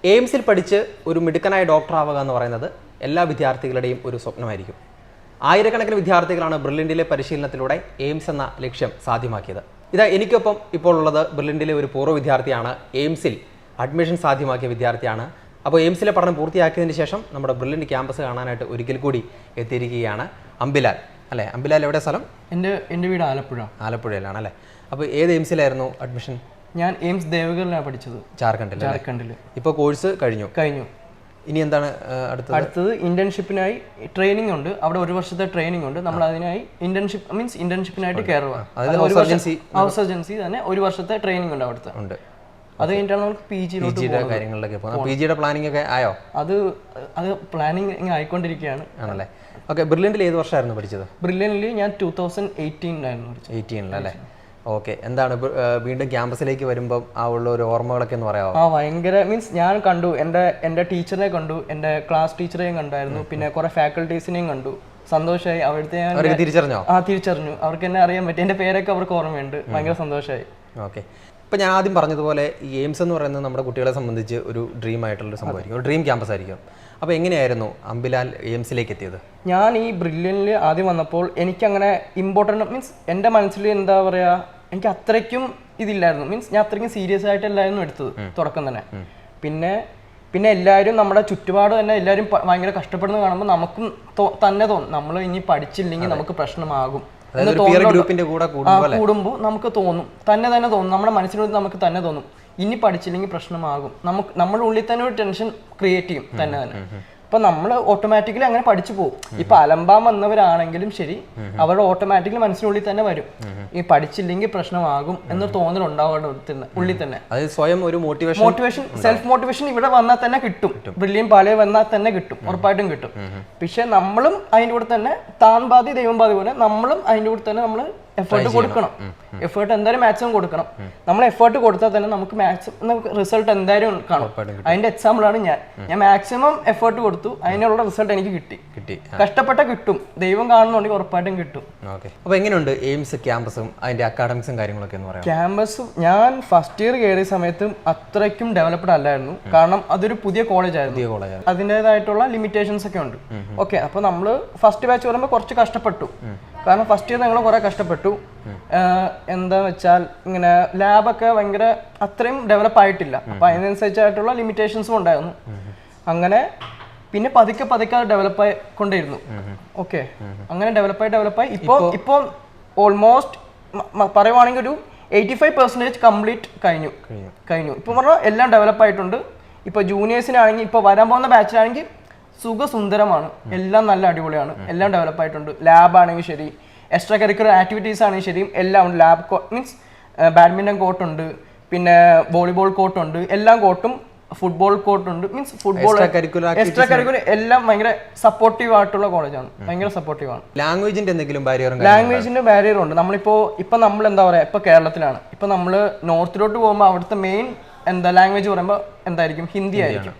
എയിംസിൽ പഠിച്ച് ഒരു മിടുക്കനായ ഡോക്ടറാവുക എന്ന് പറയുന്നത് എല്ലാ വിദ്യാർത്ഥികളുടെയും ഒരു സ്വപ്നമായിരിക്കും. ആയിരക്കണക്കിന് വിദ്യാർത്ഥികളാണ് ബ്രില്യൻറ്റിലെ പരിശീലനത്തിലൂടെ എയിംസ് എന്ന ലക്ഷ്യം സാധ്യമാക്കിയത്. ഇതാ എനിക്കൊപ്പം ഇപ്പോൾ ഉള്ളത് ബ്രില്യൻറ്റിലെ ഒരു പൂർവ്വ വിദ്യാർത്ഥിയാണ്, എയിംസിൽ അഡ്മിഷൻ സാധ്യമാക്കിയ വിദ്യാർത്ഥിയാണ്. അപ്പോൾ എയിംസിലെ പഠനം പൂർത്തിയാക്കിയതിന് ശേഷം നമ്മുടെ ബ്രില്യൻറ്റ് ക്യാമ്പസ് കാണാനായിട്ട് ഒരിക്കൽ കൂടി എത്തിയിരിക്കുകയാണ് അംബിലാൽ. അല്ലേ, അംബിലാൽ എവിടെ സ്ഥലം? എൻ്റെ വീട് ആലപ്പുഴയിലാണ് അല്ലേ. അപ്പോൾ ഏത് എയിംസിലായിരുന്നു അഡ്മിഷൻ? ഞാൻ എയിംസ് ദേവഗറിലാണ് പഠിച്ചത്, ജാർഖണ്ഡിൽ. ഇപ്പോൾ കോഴ്സ് കഴിഞ്ഞു. ഇനി എന്താണ് അടുത്തത്? ഇന്റേൺഷിപ്പിനായി ട്രെയിനിങ് ഉണ്ട്. അവിടെ ഒരു വർഷത്തെ ട്രെയിനിങ് ഉണ്ട്. നമ്മൾ അതിനായി ഇന്റേൺഷിപ്പിനായിട്ട് കയറുക. സർജൻസി തന്നെ ഒരു വർഷത്തെ ട്രെയിനിങ് ഉണ്ട് അവിടുത്തെ. അത് കഴിഞ്ഞിട്ടാണ് നമുക്ക് കാര്യങ്ങളിലൊക്കെ പിജിയുടെ പ്ലാനിംഗ് ഒക്കെ ആയോ? അത് പ്ലാനിങ് ആയിക്കൊണ്ടിരിക്കുകയാണ്. ആണല്ലേ. ഓക്കെ, ബ്രില്യൻറ്റിൽ ഏത് വർഷമായിരുന്നു പഠിച്ചത്? ബ്രില്യൻറ്റിൽ ഞാൻ 2018 അല്ലേ. ഓക്കെ, എന്താണ് വീണ്ടും ക്യാമ്പസിലേക്ക് വരുമ്പോൾ ആ ഉള്ള ഒരു ഓർമ്മകളൊക്കെ എന്ന് പറയാമോ? ഭയങ്കര ഞാൻ കണ്ടു, എൻ്റെ ടീച്ചറിനെ കണ്ടു, എൻ്റെ ക്ലാസ് ടീച്ചറെയും കണ്ടായിരുന്നു, പിന്നെ കുറെ ഫാക്കൽറ്റീസിനെയും കണ്ടു. സന്തോഷമായി. അവിടുത്തെ തിരിച്ചറിഞ്ഞു. അവർക്ക് എന്നെ അറിയാൻ പറ്റി, എൻ്റെ പേരൊക്കെ അവർക്ക് ഓർമ്മയുണ്ട്. ഭയങ്കര സന്തോഷമായി. ഓക്കെ, ഇപ്പം ഞാൻ ആദ്യം പറഞ്ഞതുപോലെ ഈ എയിംസ് എന്ന് പറയുന്നത് നമ്മുടെ കുട്ടികളെ സംബന്ധിച്ച് ഒരു ഡ്രീം ആയിട്ടുള്ളൊരു സംഭവമായിരിക്കും, ഒരു ഡ്രീം ക്യാമ്പസ് ആയിരിക്കും. അപ്പോൾ എങ്ങനെയായിരുന്നു അംബിലാൽ എയിംസിലേക്ക് എത്തിയത്? ഞാൻ ഈ ബ്രില്യൻറ്റിൽ ആദ്യം വന്നപ്പോൾ എനിക്കങ്ങനെ ഇമ്പോർട്ടൻ്റ് എൻ്റെ മനസ്സിൽ എന്താ പറയുക, എനിക്ക് അത്രയ്ക്കും ഇതില്ലായിരുന്നു. ഞാൻ അത്രയ്ക്കും സീരിയസ് ആയിട്ടല്ലായിരുന്നു എടുത്തത് തുടക്കം തന്നെ. പിന്നെ എല്ലാവരും നമ്മുടെ ചുറ്റുപാട് തന്നെ എല്ലാവരും ഭയങ്കര കഷ്ടപ്പെടുന്നത് കാണുമ്പോൾ നമുക്കും തന്നെ തോന്നും നമ്മൾ ഇനി പഠിച്ചില്ലെങ്കിൽ നമുക്ക് പ്രശ്നമാകും. കൂടുമ്പോൾ നമുക്ക് തോന്നും, തന്നെ തോന്നും, നമ്മുടെ മനസ്സിനോട് നമുക്ക് തന്നെ തോന്നും ഇനി പഠിച്ചില്ലെങ്കിൽ പ്രശ്നമാകും. നമ്മുടെ ഉള്ളിൽ തന്നെ ഒരു ടെൻഷൻ ക്രിയേറ്റ് ചെയ്യും തന്നെ. അപ്പൊ നമ്മൾ ഓട്ടോമാറ്റിക്കലി അങ്ങനെ പഠിച്ചു പോകും. ഇപ്പൊ അലമ്പാൻ വന്നവരാണെങ്കിലും ശരി, അവരുടെ ഓട്ടോമാറ്റിക്കലി മനസ്സിനുള്ളിൽ തന്നെ വരും ഈ പഠിച്ചില്ലെങ്കിൽ പ്രശ്നമാകും എന്നൊരു തോന്നൽ ഉണ്ടാവുക ഉള്ളിൽ തന്നെ. സ്വയം ഒരു മോട്ടിവേഷൻ സെൽഫ് മോട്ടിവേഷൻ ഇവിടെ വന്നാൽ തന്നെ കിട്ടും. ബ്രില്യൻ പാലേ വന്നാൽ തന്നെ കിട്ടും, ഉറപ്പായിട്ടും കിട്ടും. പക്ഷെ നമ്മളും അതിൻ്റെ കൂടെ തന്നെ താൻ ബാധി ദൈവം ബാധി പോലെ നമ്മളും അതിൻ്റെ കൂടെ തന്നെ നമ്മൾ എഫേർട്ട് കൊടുക്കണം. എഫേർട്ട് എന്തായാലും മാക്സിമം കൊടുക്കണം. നമ്മൾ എഫേർട്ട് കൊടുത്താൽ തന്നെ നമുക്ക് മാക്സിമം റിസൾട്ട് എന്തായാലും കാണും. അതിന്റെ എക്സാമ്പിളാണ് ഞാൻ മാക്സിമം എഫേർട്ട് കൊടുത്തു, അതിനുള്ള റിസൾട്ട് എനിക്ക് കിട്ടി. കഷ്ടപ്പെട്ട കിട്ടും, ദൈവം കാണുന്നുണ്ടെങ്കിൽ ഉറപ്പായിട്ടും കിട്ടും. അപ്പോൾ എങ്ങനെയുണ്ട് എയിംസ് ക്യാമ്പസും അതിന്റെ അക്കാഡമിക്സും കാര്യങ്ങളൊക്കെ എന്ന് പറയാം? ക്യാമ്പസും ഞാൻ ഫസ്റ്റ് ഇയർ കയറിയ സമയത്തും അത്രയ്ക്കും ഡെവലപ്ഡ് അല്ലായിരുന്നു. കാരണം അതൊരു പുതിയ കോളേജ് ആയിരുന്നു, അതിൻ്റെതായിട്ടുള്ള ലിമിറ്റേഷൻസ് ഒക്കെ ഉണ്ട്. ഓക്കെ, അപ്പോൾ നമ്മൾ ഫസ്റ്റ് ബാച്ച് പറയുമ്പോൾ കുറച്ച് കഷ്ടപ്പെട്ടു. കാരണം ഫസ്റ്റ് ഇയർ ഞങ്ങൾ കുറെ കഷ്ടപ്പെട്ടു. എന്താ വെച്ചാൽ ഇങ്ങനെ ലാബൊക്കെ ഭയങ്കര അത്രയും ഡെവലപ്പ് ആയിട്ടില്ല. അപ്പൊ അതിനനുസരിച്ചായിട്ടുള്ള ലിമിറ്റേഷൻസും ഉണ്ടായിരുന്നു. അങ്ങനെ പിന്നെ പതുക്കെ ഡെവലപ്പ് ആയിക്കൊണ്ടിരുന്നു. ഓക്കെ, അങ്ങനെ ഡെവലപ്പായി ഇപ്പോൾ ഓൾമോസ്റ്റ് പറയുവാണെങ്കിൽ ഒരു 85% കംപ്ലീറ്റ് കഴിഞ്ഞു. ഇപ്പൊ പറഞ്ഞാൽ എല്ലാം ഡെവലപ്പ് ആയിട്ടുണ്ട്. ഇപ്പൊ ജൂനിയേഴ്സിനാണെങ്കിൽ ഇപ്പൊ വരാൻ പോകുന്ന ബാച്ചിലാണെങ്കിൽ സുഖസുന്ദരമാണ്, എല്ലാം നല്ല അടിപൊളിയാണ്, എല്ലാം ഡെവലപ്പ് ആയിട്ടുണ്ട്. ലാബ് ആണെങ്കിൽ ശരി, എക്സ്ട്രാ കരിക്കുലർ ആക്ടിവിറ്റീസ് ആണെങ്കിൽ ശരി, എല്ലാം ഉണ്ട്. ലാബ് ബാഡ്മിന്റൺ കോർട്ടുണ്ട്, പിന്നെ വോളിബോൾ കോർട്ടുണ്ട്, എല്ലാ കോർട്ടും, ഫുട്ബോൾ കോർട്ടുണ്ട്. ഫുട്ബോൾ എക്സ്ട്രാ കരിക്കുലർ എല്ലാം ഭയങ്കര സപ്പോർട്ടീവ് ആയിട്ടുള്ള കോളേജാണ്, ഭയങ്കര സപ്പോർട്ടീവ് ആണ്. ലാംഗ്വേജിന്റെ ബാരിയർ ഉണ്ട്. ഇപ്പൊ നമ്മൾ എന്താ പറയാ, ഇപ്പൊ കേരളത്തിലാണ്, ഇപ്പൊ നമ്മള് നോർത്തിലോട്ട് പോകുമ്പോൾ അവിടുത്തെ മെയിൻ ലാംഗ്വേജ് പറയുമ്പോൾ എന്തായിരിക്കും? ഹിന്ദി ആയിരിക്കും.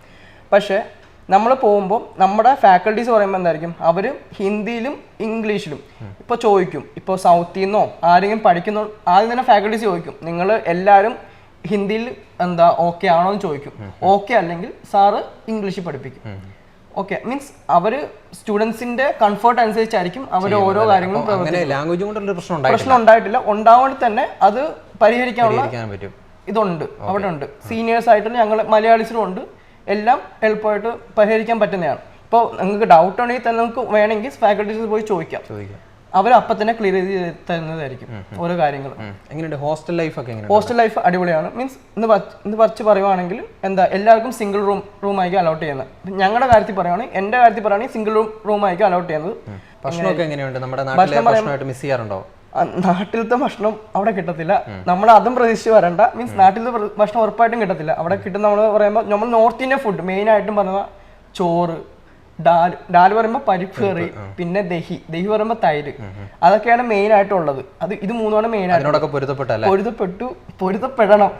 പക്ഷെ നമ്മൾ പോകുമ്പോൾ നമ്മുടെ ഫാക്കൽറ്റീസ് പറയുമ്പോൾ എന്തായിരിക്കും, അവർ ഹിന്ദിയിലും ഇംഗ്ലീഷിലും ഇപ്പോൾ ചോദിക്കും. ഇപ്പോൾ സൗത്തിൽ നിന്നോ ആരെങ്കിലും പഠിക്കുന്നോ ആദ്യം തന്നെ ഫാക്കൽറ്റീസ് ചോദിക്കും, നിങ്ങൾ എല്ലാവരും ഹിന്ദിയിൽ ഓക്കെ ആണോ എന്ന് ചോദിക്കും. ഓക്കെ അല്ലെങ്കിൽ സാറ് ഇംഗ്ലീഷിൽ പഠിപ്പിക്കും. ഓക്കെ, അവർ സ്റ്റുഡൻസിന്റെ കംഫർട്ട് അനുസരിച്ചായിരിക്കും അവർ ഓരോ കാര്യങ്ങളും. പ്രശ്നം ഉണ്ടായിട്ടില്ല, ഉണ്ടാവുകൊണ്ട് തന്നെ അത് പരിഹരിക്കാനുള്ള ഇതുണ്ട്, അവിടെ ഉണ്ട്. സീനിയേഴ്സ് ആയിട്ടുള്ള ഞങ്ങൾ മലയാളീസിലും ഉണ്ട്. എല്ലാം എളുപ്പമായിട്ട് പരിഹരിക്കാൻ പറ്റുന്നതാണ്. ഇപ്പോൾ നിങ്ങൾക്ക് ഡൗട്ട് ഉണ്ടെങ്കിൽ തന്നെ നമുക്ക് വേണമെങ്കിൽ ഫാക്കൽറ്റീസ് പോയി ചോദിക്കാം. അവർ അപ്പം തന്നെ ക്ലിയർ ചെയ്ത് തരുന്നതായിരിക്കും ഓരോ കാര്യങ്ങളും. എങ്ങനെയുണ്ട് ഹോസ്റ്റൽ ലൈഫ് ഒക്കെ? ഹോസ്റ്റൽ ലൈഫ് അടിപൊളിയാണ്. ഇന്ന് പറിച്ച് പറയുവാണെങ്കിൽ എല്ലാവർക്കും സിംഗിൾ റൂം ആയിരിക്കും അലോട്ട് ചെയ്യുന്നത്. ഞങ്ങളുടെ കാര്യത്തിൽ പറയുകയാണെങ്കിൽ, എൻ്റെ കാര്യത്തിൽ പറയുകയാണെങ്കിൽ സിംഗിൾ റൂം ആയിരിക്കും അലോട്ട് ചെയ്യുന്നത്. ഭക്ഷണമൊക്കെ എങ്ങനെയുണ്ട്? നമ്മുടെ നാട്ടിലെ മിസ് ചെയ്യാറുണ്ടോ? നാട്ടിലത്തെ ഭക്ഷണം അവിടെ കിട്ടത്തില്ല. നമ്മൾ അതും പ്രതീക്ഷിച്ച് വരണ്ട. നാട്ടിലത്തെ ഭക്ഷണം ഉറപ്പായിട്ടും കിട്ടത്തില്ല. അവിടെ കിട്ടുന്ന നമ്മൾ പറയുമ്പോൾ നമ്മൾ നോർത്ത് ഇന്ത്യൻ ഫുഡ് മെയിൻ ആയിട്ടും പറഞ്ഞ ചോറ്, ഡാൽ പറയുമ്പോൾ പരിപ്പ് കറി, പിന്നെ ദഹി പറയുമ്പോൾ തൈര്, അതൊക്കെയാണ് മെയിൻ ആയിട്ടുള്ളത്. ഇത് മൂന്നുമാണ് മെയിൻ ആയിട്ട്. പൊരുത്തപ്പെടണം,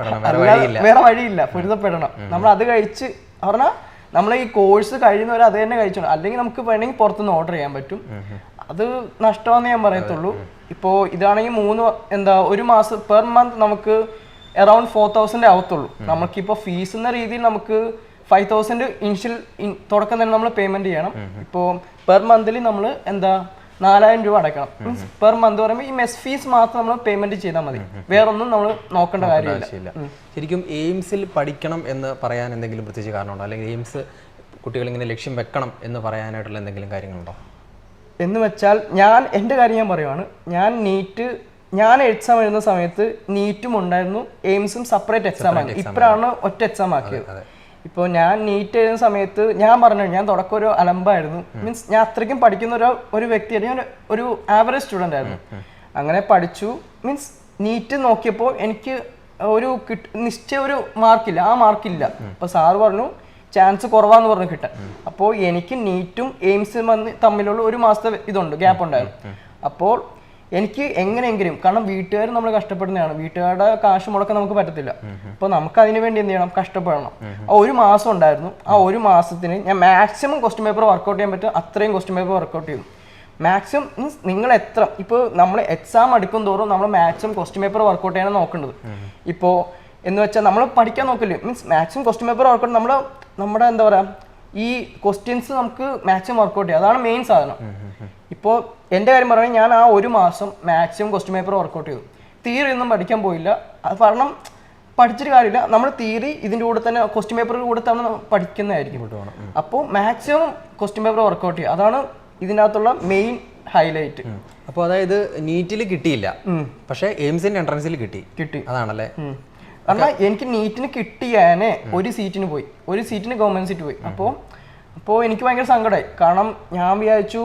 വേറെ വഴിയില്ല. പൊരുത്തപ്പെടണം. നമ്മൾ അത് കഴിച്ച് പറഞ്ഞാൽ നമ്മൾ ഈ കോഴ്സ് കഴിയുന്നവർ അത് തന്നെ കഴിച്ചോണം. അല്ലെങ്കിൽ നമുക്ക് വേണമെങ്കിൽ പുറത്തുനിന്ന് ഓർഡർ ചെയ്യാൻ പറ്റും. അത് നഷ്ടമാണെന്ന് ഞാൻ പറയത്തുള്ളൂ. ഇപ്പോൾ ഇതാണെങ്കിൽ ഒരു മാസം പെർ മന്ത് നമുക്ക് അറൌണ്ട് 4000 ആവത്തുള്ളൂ. നമുക്കിപ്പോൾ ഫീസ് എന്ന രീതിയിൽ നമുക്ക് 5,000 ഇനിഷ്യൽ തുടക്കം തന്നെ നമ്മൾ പേയ്മെന്റ് ചെയ്യണം. ഇപ്പോൾ പെർ മന്ത്ലി നമ്മൾ എന്താ 4,000 രൂപ അടയ്ക്കണം. മീൻസ് പെർ മന്ത് പറയുമ്പോൾ ഈ മെസ് ഫീസ് മാത്രം നമ്മൾ പേയ്മെന്റ് ചെയ്താൽ മതി, വേറൊന്നും നമ്മൾ നോക്കേണ്ട കാര്യമില്ല. ശരിക്കും എയിംസിൽ പഠിക്കണം എന്ന് പറയാൻ എന്തെങ്കിലും പ്രത്യേകിച്ച് കാരണമുണ്ടോ, അല്ലെങ്കിൽ എയിംസ് കുട്ടികൾ ഇങ്ങനെ ലക്ഷ്യം വെക്കണം എന്ന് പറയാനായിട്ടുള്ള എന്തെങ്കിലും കാര്യങ്ങളുണ്ടോ? എന്ന് വെച്ചാൽ ഞാൻ എൻ്റെ കാര്യം ഞാൻ പറയുവാണ്. ഞാൻ എക്സാം എഴുതുന്ന സമയത്ത് നീറ്റും ഉണ്ടായിരുന്നു, എയിംസും സെപ്പറേറ്റ് എക്സാം ആക്കി. ഇപ്പോഴാണ് ഒറ്റ എക്സാം ആക്കിയത്. ഇപ്പോൾ ഞാൻ നീറ്റ് എഴുതുന്ന സമയത്ത് ഞാൻ പറഞ്ഞു, ഞാൻ തുടക്കം ഒരു അലമ്പായിരുന്നു. മീൻസ് ഞാൻ അത്രയ്ക്കും പഠിക്കുന്ന ഒരു വ്യക്തിയായിരുന്നു, ഞാൻ ഒരു ആവറേജ് സ്റ്റുഡൻ്റ് ആയിരുന്നു. അങ്ങനെ പഠിച്ചു. മീൻസ് നീറ്റ് നോക്കിയപ്പോൾ എനിക്ക് നിശ്ചയ ഒരു മാർക്കില്ല, ആ മാർക്കില്ല. അപ്പോൾ സാറ് പറഞ്ഞു ചാൻസ് കുറവാന്ന് പറഞ്ഞു കിട്ടാൻ. അപ്പോൾ എനിക്ക് നീറ്റും എയിംസും തമ്മിലുള്ള ഒരു മാസത്തെ ഇതുണ്ട്, ഗ്യാപ്പ് ഉണ്ടായിരുന്നു. അപ്പോൾ എനിക്ക് എങ്ങനെയെങ്കിലും, കാരണം വീട്ടുകാർ നമ്മൾ കഷ്ടപ്പെടുന്നതാണ്, വീട്ടുകാരുടെ കാശ് മുടക്കാൻ നമുക്ക് പറ്റത്തില്ല. അപ്പോൾ നമുക്ക് അതിന് വേണ്ടി എന്ത് ചെയ്യണം, കഷ്ടപ്പെടണം. ആ ഒരു മാസം ഉണ്ടായിരുന്നു. ആ ഒരു മാസത്തിന് ഞാൻ മാക്സിമം ക്വസ്റ്റ്യൻ പേപ്പർ വർക്കൗട്ട് ചെയ്യാൻ പറ്റും അത്രയും ക്വസ്റ്റ്യൻ പേപ്പർ വർക്കൗട്ട് ചെയ്തു. മാക്സിമം മീൻസ് നിങ്ങൾ എത്ര ഇപ്പോൾ നമ്മൾ എക്സാം അടുക്കും തോറും നമ്മൾ മാക്സിമം ക്വസ്റ്റ്യൻ പേപ്പർ വർക്കൗട്ട് ചെയ്യാനാണ് നോക്കേണ്ടത്. ഇപ്പോൾ എന്ന് വെച്ചാൽ നമ്മൾ പഠിക്കാൻ നോക്കില്ലേ, means maximum question paper work out നമ്മുടെ എന്താ പറയുക, ഈ ക്വസ്റ്റ്യൻസ് നമുക്ക് മാക്സിമം വർക്കൗട്ട് ചെയ്യാം, അതാണ് മെയിൻ സാധനം. ഇപ്പോൾ എൻ്റെ കാര്യം പറയുന്നത് ഞാൻ ആ ഒരു മാസം മാക്സിമം ക്വസ്റ്റ്യൻ പേപ്പർ വർക്കൗട്ട് ചെയ്തു. തിയറി ഒന്നും പഠിക്കാൻ പോയില്ല, അത് കാരണം പഠിച്ചിട്ട് കാര്യമില്ല. നമ്മൾ തിയറി ഇതിൻ്റെ കൂടെ തന്നെ ക്വസ്റ്റ്യൻ പേപ്പറിൻ്റെ കൂടെ തന്നെ പഠിക്കുന്നതായിരിക്കും. അപ്പോൾ മാക്സിമം ക്വസ്റ്റ്യൻ പേപ്പർ വർക്കൗട്ട് ചെയ്യുക, അതാണ് ഇതിൻ്റെ അകത്തുള്ള മെയിൻ ഹൈലൈറ്റ്. അപ്പോൾ അതായത് നീറ്റിൽ കിട്ടിയില്ല, പക്ഷേ എയിംസിൻ്റെ എൻട്രൻസിൽ കിട്ടി. അതാണല്ലേ? കാരണം എനിക്ക് നീറ്റിന് കിട്ടിയാനെ ഒരു സീറ്റിന് ഗവൺമെന്റ് സീറ്റ് പോയി. അപ്പോൾ എനിക്ക് ഭയങ്കര സങ്കടമായി. കാരണം ഞാൻ വിചാരിച്ചു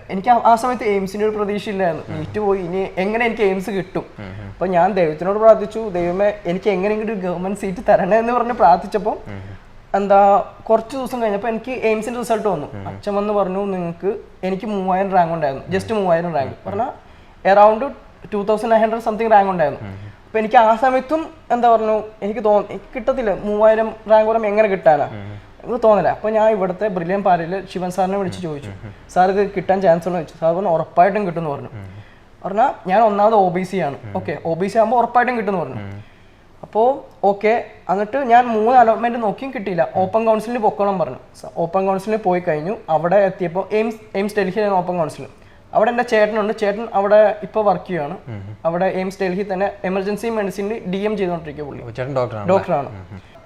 എനിക്ക് ആ സമയത്ത് എയിംസിൻ്റെ ഒരു പ്രതീക്ഷ ഇല്ലായിരുന്നു. നീറ്റ് പോയി, ഇനി എങ്ങനെ എനിക്ക് എയിംസ് കിട്ടും? അപ്പോൾ ഞാൻ ദൈവത്തിനോട് പ്രാർത്ഥിച്ചു, ദൈവമേ എനിക്ക് എങ്ങനെയെങ്കിലും ഒരു ഗവൺമെന്റ് സീറ്റ് തരണേ എന്ന് പറഞ്ഞ് പ്രാർത്ഥിച്ചപ്പോൾ കുറച്ച് ദിവസം കഴിഞ്ഞപ്പോൾ എനിക്ക് എയിംസിൻ്റെ റിസൾട്ട് വന്നു. അച്ഛൻ വന്ന് പറഞ്ഞു, എനിക്ക് 3,000 റാങ്ക് ഉണ്ടായിരുന്നു, ജസ്റ്റ് 3,000 റാങ്ക് പറഞ്ഞാൽ അറൗണ്ട് 2,900 സംതിങ് റാങ്ക് ഉണ്ടായിരുന്നു. അപ്പോൾ എനിക്ക് ആ സമയത്തും എന്താ പറഞ്ഞു, എനിക്ക് കിട്ടത്തില്ല 3,000 റാങ്ക് പറയുമ്പോൾ എങ്ങനെ കിട്ടാനാ, എനിക്ക് തോന്നില്ല. അപ്പോൾ ഞാൻ ഇവിടുത്തെ ബ്രില്യൻ പാരയിൽ ശിവൻ സാറിനെ വിളിച്ച് ചോദിച്ചു, സാർ ഇത് കിട്ടാൻ ചാൻസ് ഉണ്ടോ ചോദിച്ചു. സാർ പറഞ്ഞു ഉറപ്പായിട്ടും കിട്ടുമെന്ന് പറഞ്ഞു. പറഞ്ഞാൽ ഞാൻ ഒന്നാമത് OBC ആണ്, ഓക്കെ OBC ആകുമ്പോൾ ഉറപ്പായിട്ടും കിട്ടുമെന്ന് പറഞ്ഞു. അപ്പോൾ ഓക്കെ, എന്നിട്ട് ഞാൻ 3 അലോട്ട്മെന്റ് നോക്കിയും കിട്ടിയില്ല. ഓപ്പൺ കൗൺസിലിന് പൊക്കണം പറഞ്ഞു. ഓപ്പൺ കൗൺസിലിന് പോയി കഴിഞ്ഞു. അവിടെ എത്തിയപ്പോൾ എയിംസ് ഡൽഹിയിലാണ് ഓപ്പൺ കൗൺസിൽ. അവിടെ എൻ്റെ ചേട്ടനുണ്ട്, ചേട്ടൻ അവിടെ ഇപ്പോൾ വർക്ക് ചെയ്യുകയാണ്. അവിടെ എയിംസ് ഡൽഹി തന്നെ എമർജൻസി മെഡിസിനിൽ DM ചെയ്തുകൊണ്ടിരിക്കുക. പുള്ളി ഡോക്ടറാണ്.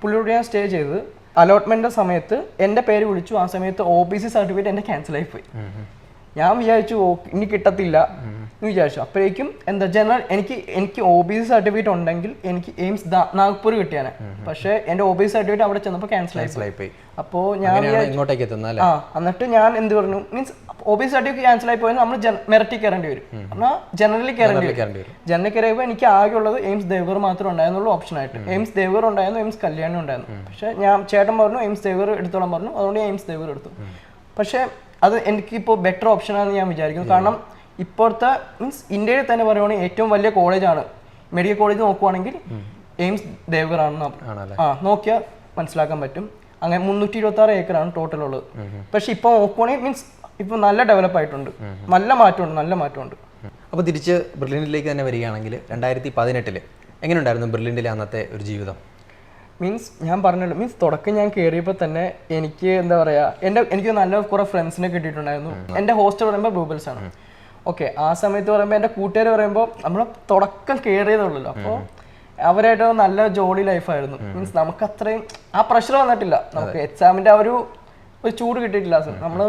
പുള്ളിയോട് ഞാൻ സ്റ്റേ ചെയ്തത്. അലോട്ട്മെന്റിന്റെ സമയത്ത് എൻ്റെ പേര് വിളിച്ചു. ആ സമയത്ത് OBC സർട്ടിഫിക്കറ്റ് എൻ്റെ ക്യാൻസൽ ആയിപ്പോയി. ഞാൻ വിചാരിച്ചു ഇനി കിട്ടത്തില്ല എന്ന് വിചാരിച്ചു. അപ്പോഴേക്കും എന്താ ജനറൽ എനിക്ക് OBC സർട്ടിഫിക്കറ്റ് ഉണ്ടെങ്കിൽ എനിക്ക് എയിംസ് നാഗ്പൂർ കിട്ടിയാണ്. പക്ഷേ എൻ്റെ OBC സർട്ടിഫിക്കറ്റ് അവിടെ ചെന്നപ്പോൾ ക്യാൻസൽ ആയിപ്പോയി. അപ്പോൾ ഞാൻ എന്നിട്ട് ഞാൻ എന്ത് പറഞ്ഞു, മീൻസ് OBC സർട്ടിഫിക്കറ്റ് ക്യാൻസൽ ആയി പോയാൽ നമ്മൾ മെറിറ്റിൽ കയറേണ്ടി വരും. എന്നാൽ ജനറലി കയറേണ്ടി വരും. ജനറലി കയറിയപ്പോൾ എനിക്ക് ആകെയുള്ളത് എയിംസ് ദേവഗർ മാത്രമേ ഉണ്ടായിരുന്നുള്ളൂ ഓപ്ഷനായിട്ട്. എയിംസ് ദേവഗർ ഉണ്ടായിരുന്നു, എയിംസ് കല്യാണം ഉണ്ടായിരുന്നു. പക്ഷേ ചേട്ടൻ പറഞ്ഞു എയിംസ് ദേവഗർ എടുത്തോളം പറഞ്ഞു. അതുകൊണ്ട് എയിംസ് ദേവഗർ എടുത്തു. പക്ഷേ അത് എനിക്കിപ്പോൾ ബെറ്റർ ഓപ്ഷനാണെന്ന് ഞാൻ വിചാരിക്കുന്നു. കാരണം ഇപ്പോഴത്തെ മീൻസ് ഇന്ത്യയിൽ തന്നെ പറയുവാണെങ്കിൽ ഏറ്റവും വലിയ കോളേജാണ്, മെഡിക്കൽ കോളേജ് നോക്കുവാണെങ്കിൽ എയിംസ് ദേവഗർ ആണെന്ന് നോക്കിയാൽ മനസ്സിലാക്കാൻ പറ്റും. അങ്ങനെ 326 ഏക്കറാണ് ടോട്ടൽ ഉള്ളത്. പക്ഷെ ഇപ്പോൾ നോക്കുവാണെങ്കിൽ മീൻസ് ഇപ്പോൾ നല്ല ഡെവലപ്പ് ആയിട്ടുണ്ട്, നല്ല മാറ്റമുണ്ട്. അപ്പോൾ തിരിച്ച് ബ്രില്യൻറ്റിലേക്ക് തന്നെ വരികയാണെങ്കിൽ 2018 എങ്ങനെയുണ്ടായിരുന്നു ബ്രില്യൻറ്റിലെ അന്നത്തെ ഒരു ജീവിതം? മീൻസ് ഞാൻ പറഞ്ഞല്ലോ, മീൻസ് തുടക്കം ഞാൻ കയറിയപ്പോൾ തന്നെ എനിക്ക് എന്താ പറയുക, എനിക്ക് നല്ല കുറേ ഫ്രണ്ട്സിനെ കിട്ടിയിട്ടുണ്ടായിരുന്നു. എൻ്റെ ഹോസ്റ്റൽ പറയുമ്പോൾ ബ്ലൂബെൽസ് ആണ്. ഓക്കെ, ആ സമയത്ത് പറയുമ്പോൾ എൻ്റെ കൂട്ടുകാർ പറയുമ്പോൾ നമ്മൾ തുടക്കം കയറിയതുള്ളല്ലോ. അപ്പോൾ അവരായിട്ട് നല്ല ജോളി ലൈഫായിരുന്നു. മീൻസ് നമുക്ക് അത്രയും ആ പ്രഷർ വന്നിട്ടില്ല. നമുക്ക് എക്സാമിൻ്റെ ഒരു ചൂട് കിട്ടിയിട്ടില്ല. നമ്മൾ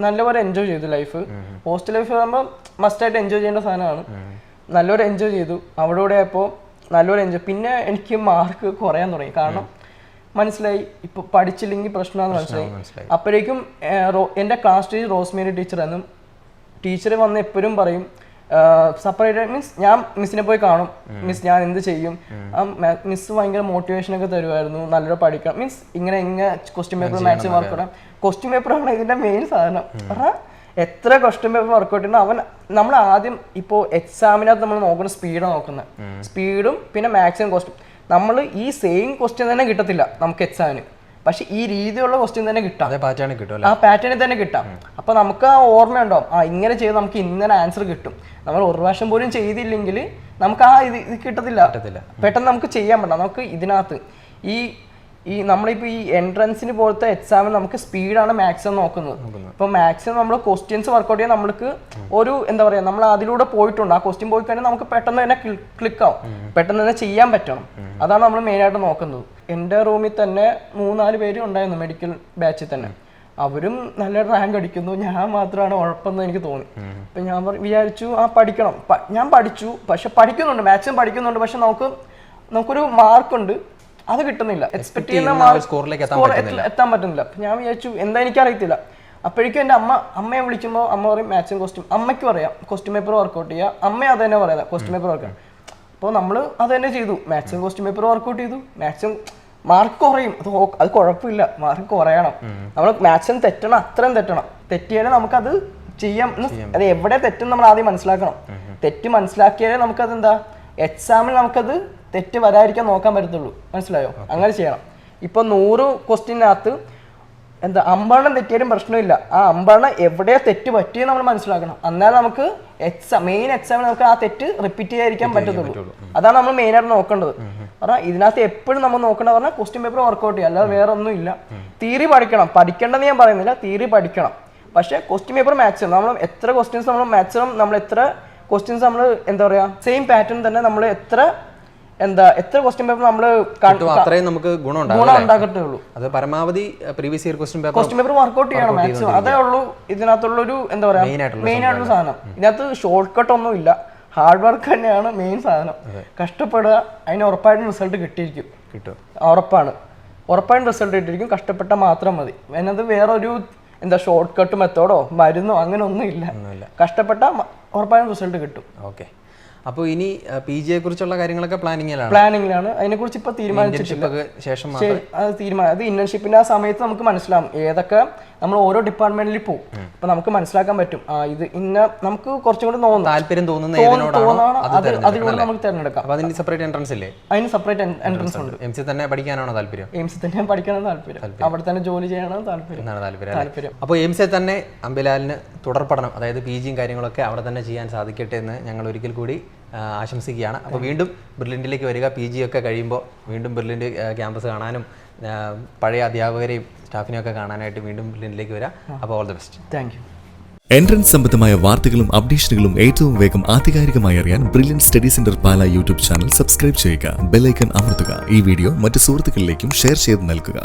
നല്ലപോലെ എൻജോയ് ചെയ്തു ലൈഫ്. ഹോസ്റ്റൽ ലൈഫ് പറയുമ്പോൾ മസ്റ്റായിട്ട് എൻജോയ് ചെയ്യേണ്ട സാധനമാണ്. നല്ലപോലെ എൻജോയ് ചെയ്തു. അവിടെ ആയപ്പോൾ നല്ലപോലെ എൻജോയ്. പിന്നെ എനിക്ക് മാർക്ക് കുറയാൻ തുടങ്ങി. കാരണം മനസ്സിലായി ഇപ്പോൾ പഠിച്ചില്ലെങ്കിൽ പ്രശ്നമാണെന്ന് മനസ്സിലായി. അപ്പോഴേക്കും എൻ്റെ ക്ലാസ് ടീച്ചർ റോസ്മേരി ടീച്ചറായിരുന്നു. ടീച്ചർ വന്ന് എപ്പോഴും പറയും സെപ്പറേറ്റ്, മീൻസ് ഞാൻ മിസ്സിനെ പോയി കാണും, മിസ് ഞാൻ എന്ത് ചെയ്യും. മിസ് ഭയങ്കര മോട്ടിവേഷനൊക്കെ തരുമായിരുന്നു, നല്ലൊരു പഠിക്കണം, മീൻസ് ഇങ്ങനെ question paper maximum workout. Question പേപ്പറാണ് ഇതിൻ്റെ മെയിൻ സാധനം. കാരണം എത്ര ക്വസ്റ്റ്യൻ പേപ്പർ വർക്കൗട്ട് ചെയ്യുന്ന നമ്മൾ ആദ്യം ഇപ്പോൾ എക്സാമിനകത്ത് നമ്മൾ നോക്കുന്ന സ്പീഡാണ് നോക്കുന്നത്. സ്പീഡും പിന്നെ മാക്സിമം ക്വസ്റ്റ്യൻ. നമ്മൾ ഈ സെയിം ക്വസ്റ്റ്യൻ തന്നെ കിട്ടത്തില്ല നമുക്ക് എക്സാമിന്, പക്ഷെ ഈ രീതിയുള്ള ക്വസ്റ്റ്യൻ തന്നെ കിട്ടാം, ആ പാറ്റേണിൽ തന്നെ കിട്ടാം. അപ്പൊ നമുക്ക് ആ ഓർമ്മയുണ്ടാവും, ഇങ്ങനെ ചെയ്ത് നമുക്ക് ഇങ്ങനെ ആൻസർ കിട്ടും. നമ്മൾ ഒരു പ്രാവശ്യം പോലും ചെയ്തില്ലെങ്കിൽ നമുക്ക് ഇത് കിട്ടത്തില്ല, പെട്ടെന്ന് നമുക്ക് ചെയ്യാൻ പറ്റാം. നമുക്ക് ഇതിനകത്ത് ഈ നമ്മളിപ്പോൾ ഈ എൻട്രൻസിന് പോലത്തെ എക്സാമിന് നമുക്ക് സ്പീഡാണ് മാക്സിമം നോക്കുന്നത്. ഇപ്പോൾ മാക്സിമം നമ്മൾ ക്വസ്റ്റ്യൻസ് വർക്കൗട്ട് ചെയ്യാൻ നമ്മൾക്ക് ഒരു എന്താ പറയുക, നമ്മൾ അതിലൂടെ പോയിട്ടുണ്ട്, ആ ക്വസ്റ്റ്യൻ പോയി കഴിഞ്ഞാൽ നമുക്ക് പെട്ടെന്ന് തന്നെ ക്ലിക്ക് ആവും, പെട്ടെന്ന് തന്നെ ചെയ്യാൻ പറ്റണം. അതാണ് നമ്മൾ മെയിനായിട്ട് നോക്കുന്നത്. എൻ്റെ റൂമിൽ തന്നെ 3-4 പേര് ഉണ്ടായിരുന്നു മെഡിക്കൽ ബാച്ചിൽ തന്നെ. അവരും നല്ല റാങ്ക് അടിക്കുന്നു, ഞാൻ മാത്രമാണ് ഉഴപ്പെന്ന് എനിക്ക് തോന്നി. അപ്പം ഞാൻ വിചാരിച്ചു പഠിക്കണം. ഞാൻ പഠിച്ചു, പക്ഷെ പഠിക്കുന്നുണ്ട്, മാക്സിമം പഠിക്കുന്നുണ്ട്, പക്ഷെ നമുക്കൊരു മാർക്കുണ്ട്, അത് കിട്ടുന്നില്ല. എക്സ്പെക്ട് ചെയ്യുന്ന മാർക്ക് എത്താൻ പറ്റുന്നില്ല. അപ്പം ഞാൻ വിചാരിച്ചു എന്താ എനിക്കറിയത്തില്ല. അപ്പോഴേക്കും എൻ്റെ അമ്മയെ വിളിക്കുമ്പോൾ അമ്മ പറയും മാക്സിമം ക്വസ്റ്റ്യൻ, അമ്മയ്ക്ക് പറയാം ക്വസ്റ്റ്യൻ പേപ്പർ വർക്കൗട്ട് ചെയ്യുക, അമ്മ അത് തന്നെ പറയാം ക്വസ്റ്റ്യൻ പേപ്പർ വർക്കൗട്ട്. അപ്പോൾ നമ്മൾ അത് തന്നെ ചെയ്തു, മാക്സിമം ക്വസ്റ്റ്യൻ പേപ്പർ വർക്കൗട്ട് ചെയ്തു. മാക്സിമം മാർക്ക് കുറയും, അത് കുഴപ്പമില്ല, മാർക്ക് കുറയണം. നമ്മൾ മാക്സിമം തെറ്റണം, അത്രയും തെറ്റണം. തെറ്റിയാലേ നമുക്കത് ചെയ്യാം. അത് എവിടെ തെറ്റും നമ്മൾ ആദ്യം മനസ്സിലാക്കണം. തെറ്റ് മനസ്സിലാക്കിയാലേ നമുക്കത് എന്താ എക്സാമിൽ നമുക്കത് തെറ്റ് വരാതിരിക്കാൻ നോക്കാൻ പറ്റത്തുള്ളൂ. മനസ്സിലായോ? അങ്ങനെ ചെയ്യണം. ഇപ്പൊ 100 ക്വസ്റ്റ്യനകത്ത് എന്താ 50 തെറ്റിയാലും പ്രശ്നമില്ല. ആ 50 എവിടെ തെറ്റ് പറ്റിയെന്ന് നമ്മൾ മനസ്സിലാക്കണം. എന്നാൽ നമുക്ക് മെയിൻ എക്സാമിൽ നമുക്ക് ആ തെറ്റ് റിപ്പീറ്റ് ചെയ്യാതിരിക്കാൻ പറ്റത്തുള്ളൂ. അതാണ് നമ്മൾ മെയിനായിട്ട് നോക്കേണ്ടത്. പറഞ്ഞാൽ ഇതിനകത്ത് എപ്പോഴും നമ്മൾ നോക്കേണ്ടത് പറഞ്ഞാൽ ക്വസ്റ്റ്യൻ പേപ്പർ വർക്കൗട്ട് ചെയ്യുക, അല്ലാതെ വേറെ ഒന്നും ഇല്ല. തിയറി പഠിക്കേണ്ടെന്ന് ഞാൻ പറയുന്നില്ല, തിയറി പഠിക്കണം. പക്ഷേ ക്വസ്റ്റ്യൻ പേപ്പർ മാക്സിമം നമ്മൾ എത്ര ക്വസ്റ്റ്യൻസ് നമ്മൾ എത്ര ക്വസ്റ്റ്യൻസ് നമ്മൾ എന്താ പറയുക സെയിം പാറ്റേൺ തന്നെ നമ്മൾ എത്ര ക്വസ്റ്റ്യൻ പേപ്പർ നമ്മൾ അത്രയും നമുക്ക് ഗുണം ഉണ്ടാക്കത്തേ ഉള്ളൂ. അത് പരമാവധി previous year question paper workout ചെയ്യണം മാക്സിമം. അതേ ഉള്ളൂ ഇതിനകത്തുള്ളൊരു എന്താ പറയാ മെയിൻ ആയിട്ടുള്ള സാധനം. ഇതിനകത്ത് ഷോർട്ട് കട്ട് ഒന്നും ഇല്ല, ഹാർഡ് വർക്ക് തന്നെയാണ് മെയിൻ സാധനം. കഷ്ടപ്പെടുക, അതിന് ഉറപ്പായിട്ടും റിസൾട്ട് കിട്ടും. ഉറപ്പായിട്ടും റിസൾട്ട് കിട്ടിയിരിക്കും. കഷ്ടപ്പെട്ട മാത്രം മതി. അതിനകത്ത് വേറൊരു ഷോർട്ട് കട്ട് മെത്തേഡോ മരുന്നോ അങ്ങനെ ഒന്നും ഇല്ല. കഷ്ടപ്പെട്ട ഉറപ്പായും റിസൾട്ട് കിട്ടും. ഓക്കെ. അപ്പോൾ ഇനി PG കുറിച്ചുള്ള കാര്യങ്ങളൊക്കെ പ്ലാനിങ്ങിലാണ്. അതിനെക്കുറിച്ച് ഇപ്പോൾ തീരുമാനിച്ചിട്ടില്ല. അത് ഇന്റേൺഷിപ്പിന്റെ ആ സമയത്ത് നമുക്ക് മനസ്സിലാവും ഏതൊക്കെ നമ്മൾ ഓരോ ഡിപ്പാർട്ട്മെന്റിൽ പോകും. അപ്പൊ നമുക്ക് മനസ്സിലാക്കാൻ പറ്റും ഇത് ഇന്ന നമുക്ക് കുറച്ചും കൂടി താല്പര്യം തോന്നുന്ന അതിലൂടെ നമുക്ക് തിരഞ്ഞെടുക്കാം. അതിന് സെപ്പറേറ്റ് എൻട്രൻസ് ഇല്ലേ? അതിന് സെപ്പറേറ്റ് എൻട്രൻസ് ഉണ്ട്. എംസി തന്നെ പഠിക്കാനാണോ താല്പര്യം? എംസി തന്നെ പഠിക്കാനാണ് താല്പര്യം. അവിടെ തന്നെ ജോലി ചെയ്യാനാണ് താല്പര്യം. അപ്പോൾ എംസി തന്നെ അംബിലാലിന് തുടർ പഠനം, അതായത് PGയും കാര്യങ്ങളൊക്കെ അവിടെ തന്നെ ചെയ്യാൻ സാധിക്കട്ടെ എന്ന് ഞങ്ങൾ ഒരിക്കൽ കൂടി ആശംസിക്കുകയാണ്. അപ്പോൾ വീണ്ടും ബ്രില്യൻറ്റിലേക്ക് വരിക. PG ഒക്കെ കഴിയുമ്പോൾ വീണ്ടും ബ്രില്യൻറ്റ് ക്യാമ്പസ് കാണാനും പഴയ അധ്യാപകരെയും സ്റ്റാഫിനെയും ഒക്കെ കാണാനായിട്ട് വീണ്ടും ബ്രില്യൻറ്റിലേക്ക് വരാം. അപ്പോൾ all the best. Thank you. Entrance സംബന്ധമായ വാർത്തകളും അപ്ഡേഷനുകളും ഏറ്റവും വേഗം ആധികാരികമായി അറിയാൻ ബ്രില്യൻറ്റ് സ്റ്റഡി സെന്റർ പാല യൂട്യൂബ് ചാനൽ സബ്സ്ക്രൈബ് ചെയ്യുക. ബെൽ ഐക്കൺ അമർത്തുക. ഈ വീഡിയോ മറ്റ് സുഹൃത്തുക്കളിലേക്കും ഷെയർ ചെയ്ത് നൽകുക.